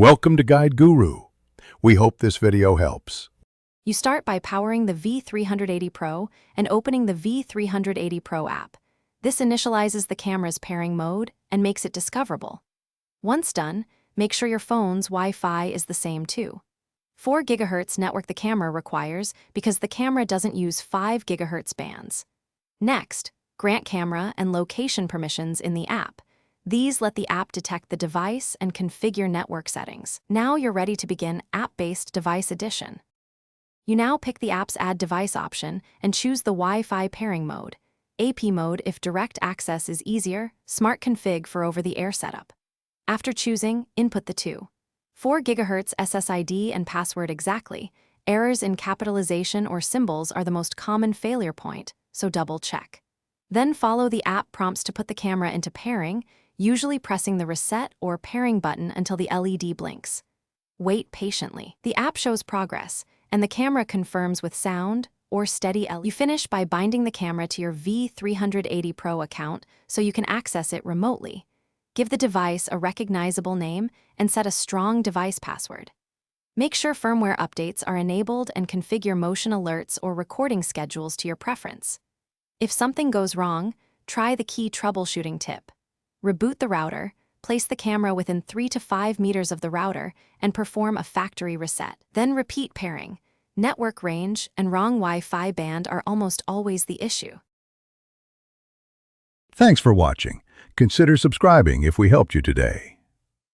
Welcome to Guide Guru. We hope this video helps. You start by powering the V380 Pro and opening the V380 Pro app. This initializes the camera's pairing mode and makes it discoverable. Once done, make sure your phone's Wi-Fi is the same too. 4 GHz network the camera requires because the camera doesn't use 5 GHz bands. Next, grant camera and location permissions in the app. These let the app detect the device and configure network settings. Now you're ready to begin App-Based Device Addition. You now pick the app's Add Device option and choose the Wi-Fi pairing mode, AP mode if direct access is easier, Smart Config for over-the-air setup. After choosing, input the 4 GHz SSID and password exactly. Errors in capitalization or symbols are the most common failure point, so double-check. Then follow the app prompts to put the camera into pairing, usually pressing the Reset or Pairing button until the LED blinks. Wait patiently. The app shows progress, and the camera confirms with sound or steady LED. You finish by binding the camera to your V380 Pro account so you can access it remotely. Give the device a recognizable name and set a strong device password. Make sure firmware updates are enabled and configure motion alerts or recording schedules to your preference. If something goes wrong, try the key troubleshooting tip. Reboot the router, place the camera within 3 to 5 meters of the router, and perform a factory reset. Then repeat pairing. Network range and wrong Wi-Fi band are almost always the issue. Thanks for watching. Consider subscribing if we helped you today.